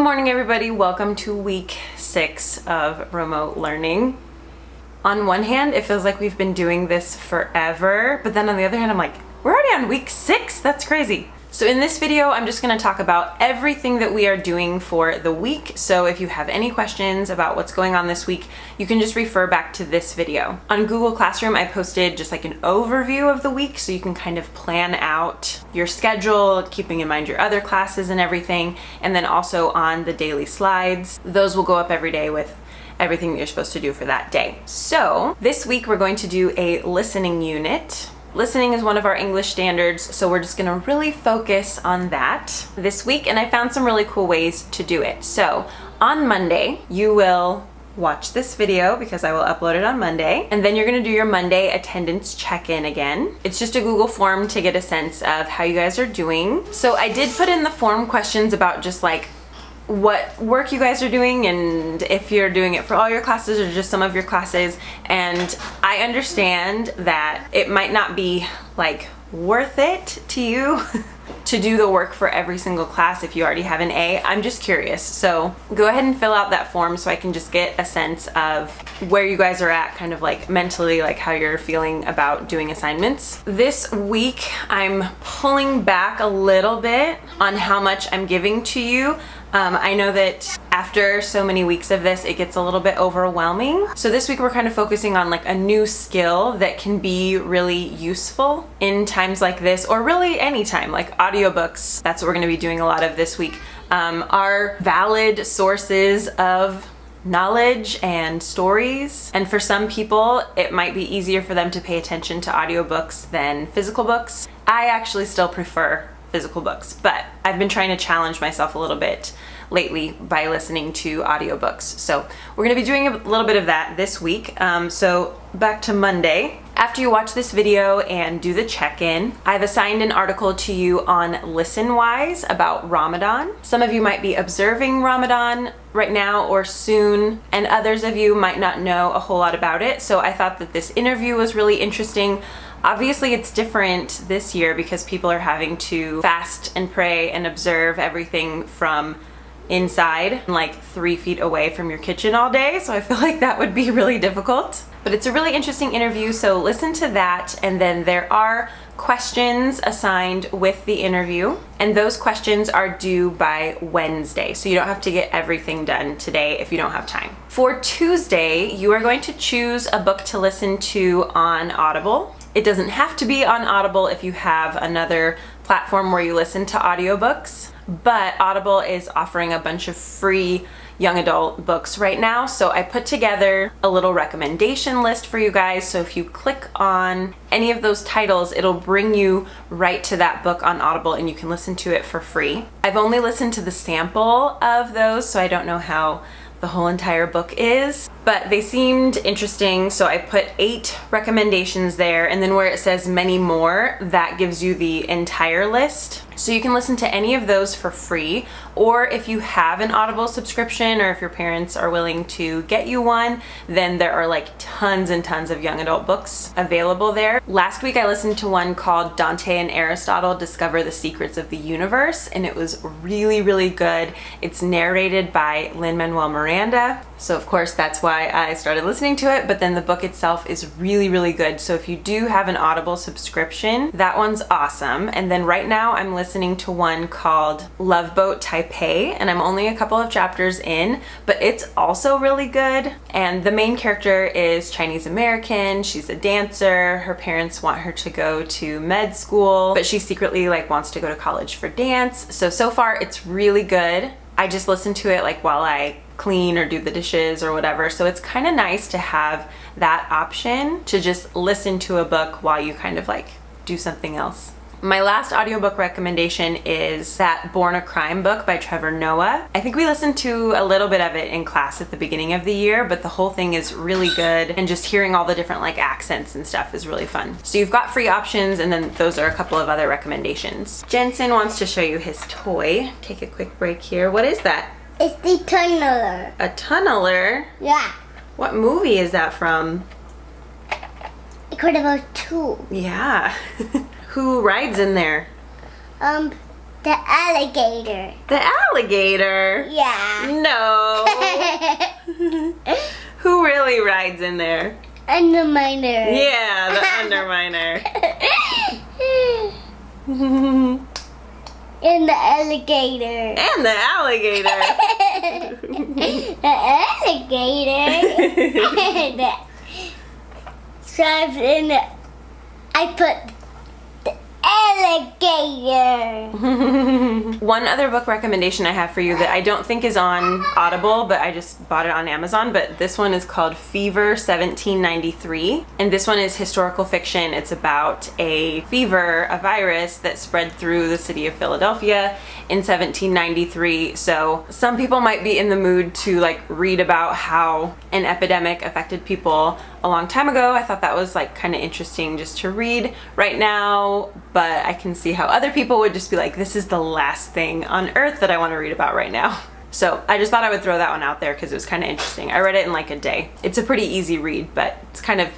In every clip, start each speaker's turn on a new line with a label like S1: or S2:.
S1: Good morning, everybody. Welcome to week 6 of remote learning. On one hand, it feels like we've been doing this forever, but then on the other hand, I'm like, we're already on week 6? That's crazy. So in this video, I'm just gonna talk about everything that we are doing for the week. So if you have any questions about what's going on this week, you can just refer back to this video. On Google Classroom, I posted just like an overview of the week so you can kind of plan out your schedule, keeping in mind your other classes and everything. And then also on the daily slides, those will go up every day with everything that you're supposed to do for that day. So this week we're going to do a listening unit. Listening is one of our English standards, so we're just gonna really focus on that this week, and I found some really cool ways to do it. So on Monday, you will watch this video because I will upload it on Monday, and then you're gonna do your Monday attendance check-in again. It's just a Google form to get a sense of how you guys are doing. So I did put in the form questions about just like what work you guys are doing and if you're doing it for all your classes or just some of your classes. And I understand that it might not be like worth it to you to do the work for every single class if you already have an A. I'm just curious. So go ahead and fill out that form so I can just get a sense of where you guys are at, kind of like mentally, like how you're feeling about doing assignments. This week, I'm pulling back a little bit on how much I'm giving to you. I know that after so many weeks of this, it gets a little bit overwhelming. So this week we're kind of focusing on like a new skill that can be really useful in times like this, or really anytime, like audiobooks. That's what we're gonna be doing a lot of this week. Are valid sources of knowledge and stories. And for some people, it might be easier for them to pay attention to audiobooks than physical books. I actually still prefer physical books, but I've been trying to challenge myself a little bit lately by listening to audiobooks. So we're gonna be doing a little bit of that this week. So back to Monday. After you watch this video and do the check-in, I've assigned an article to you on ListenWise about Ramadan. Some of you might be observing Ramadan right now or soon, and others of you might not know a whole lot about it. So I thought that this interview was really interesting. Obviously it's different this year because people are having to fast and pray and observe everything from inside, like 3 feet away from your kitchen all day. So I feel like that would be really difficult. But it's a really interesting interview, so listen to that. And then there are questions assigned with the interview, and those questions are due by Wednesday. So you don't have to get everything done today if you don't have time. For Tuesday, you are going to choose a book to listen to on Audible. It doesn't have to be on Audible if you have another platform where you listen to audiobooks, but Audible is offering a bunch of free young adult books right now. So I put together a little recommendation list for you guys. So if you click on any of those titles, it'll bring you right to that book on Audible and you can listen to it for free. I've only listened to the sample of those, so I don't know how the whole entire book is, but they seemed interesting. So I put 8 recommendations there, and then where it says many more, that gives you the entire list. So you can listen to any of those for free, or if you have an Audible subscription or if your parents are willing to get you one, then there are like tons and tons of young adult books available there. Last week I listened to one called Dante and Aristotle Discover the Secrets of the Universe, and it was really, really good. It's narrated by Lin-Manuel Miranda. So of course that's why I started listening to it, but then the book itself is really, really good. So if you do have an Audible subscription, that one's awesome. And then right now I'm listening to one called Love Boat Taipei, and I'm only a couple of chapters in, but it's also really good. And the main character is Chinese American. She's a dancer. Her parents want her to go to med school, but she secretly like wants to go to college for dance. So far it's really good. I just listen to it like while I clean or do the dishes or whatever. So it's kind of nice to have that option to just listen to a book while you kind of like do something else. My last audiobook recommendation is that Born a Crime book by Trevor Noah. I think we listened to a little bit of it in class at the beginning of the year, but the whole thing is really good, and just hearing all the different like accents and stuff is really fun. So you've got free options, and then those are a couple of other recommendations. Jensen wants to show you his toy. Take a quick break here. What is that?
S2: It's the tunneler.
S1: A tunneler?
S2: Yeah.
S1: What movie is that from?
S2: Incredibles 2.
S1: Yeah. Who rides in there?
S2: The alligator.
S1: The alligator?
S2: Yeah.
S1: No. Who really rides in there?
S2: Underminer.
S1: Yeah, the Underminer.
S2: And the alligator.
S1: And the alligator.
S2: The alligator. Strives in the. I put the alligator.
S1: One other book recommendation I have for you that I don't think is on Audible, but I just bought it on Amazon, but this one is called Fever 1793. And this one is historical fiction. It's about a fever, a virus that spread through the city of Philadelphia in 1793. So some people might be in the mood to like read about how an epidemic affected people a long time ago. I thought that was like kind of interesting just to read right now, but I can see how other people would just be like, this is the last thing on earth that I want to read about right now. So I just thought I would throw that one out there because it was kind of interesting. I read it in like a day. It's a pretty easy read, but it's kind of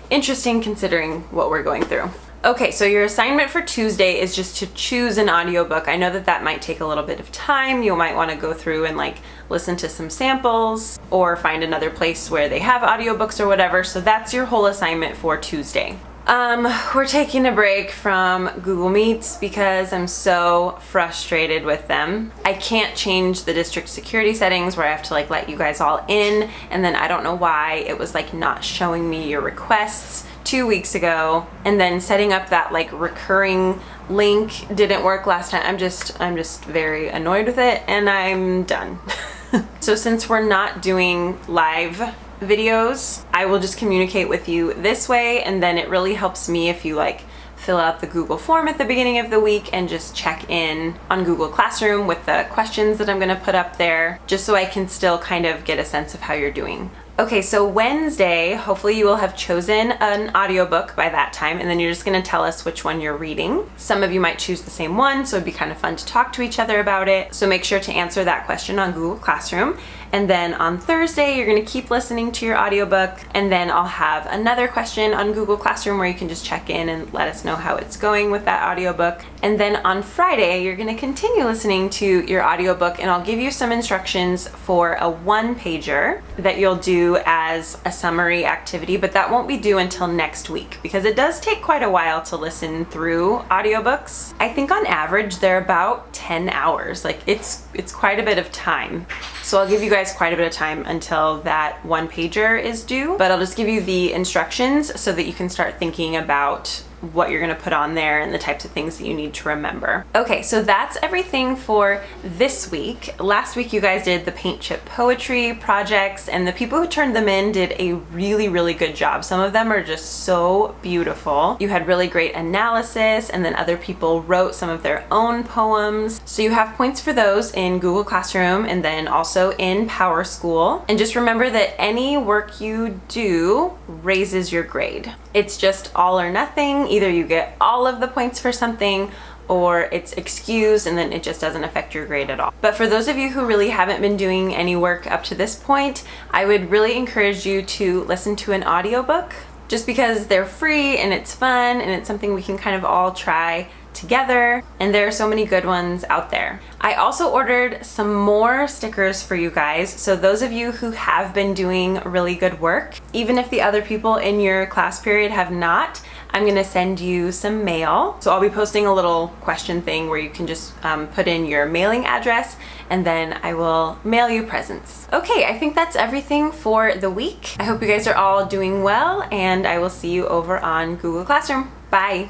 S1: interesting considering what we're going through. Okay, so your assignment for Tuesday is just to choose an audiobook. I know that that might take a little bit of time. You might want to go through and like listen to some samples or find another place where they have audiobooks or whatever. So that's your whole assignment for Tuesday. We're taking a break from Google Meets because I'm so frustrated with them. I can't change the district security settings where I have to like let you guys all in, and then I don't know why it was like not showing me your requests 2 weeks ago, and then setting up that like recurring link didn't work last time. I'm just very annoyed with it, and I'm done. So since we're not doing live videos, I will just communicate with you this way, and then it really helps me if you like fill out the Google form at the beginning of the week and just check in on Google Classroom with the questions that I'm going to put up there, just so I can still kind of get a sense of how you're doing. Okay, so Wednesday, hopefully you will have chosen an audiobook by that time, and then you're just gonna tell us which one you're reading. Some of you might choose the same one, so it'd be kind of fun to talk to each other about it. So make sure to answer that question on Google Classroom. And then on Thursday, you're gonna keep listening to your audiobook, and then I'll have another question on Google Classroom where you can just check in and let us know how it's going with that audiobook. And then on Friday, you're gonna continue listening to your audiobook, and I'll give you some instructions for a one-pager that you'll do as a summary activity, but that won't be due until next week because it does take quite a while to listen through audiobooks. I think on average they're about 10 hours. Like it's quite a bit of time. So I'll give you guys quite a bit of time until that one pager is due, but I'll just give you the instructions so that you can start thinking about what you're gonna put on there and the types of things that you need to remember. Okay, so that's everything for this week. Last week you guys did the paint chip poetry projects, and the people who turned them in did a really, really good job. Some of them are just so beautiful. You had really great analysis, and then other people wrote some of their own poems. So you have points for those in Google Classroom and then also in PowerSchool. And just remember that any work you do raises your grade. It's just all or nothing. Either you get all of the points for something or it's excused and then it just doesn't affect your grade at all. But for those of you who really haven't been doing any work up to this point, I would really encourage you to listen to an audiobook just because they're free and it's fun and it's something we can kind of all try together, and there are so many good ones out there. I also ordered some more stickers for you guys, so those of you who have been doing really good work, even if the other people in your class period have not, I'm gonna send you some mail. So I'll be posting a little question thing where you can just put in your mailing address, and then I will mail you presents. Okay, I think that's everything for the week. I hope you guys are all doing well, and I will see you over on Google Classroom. Bye.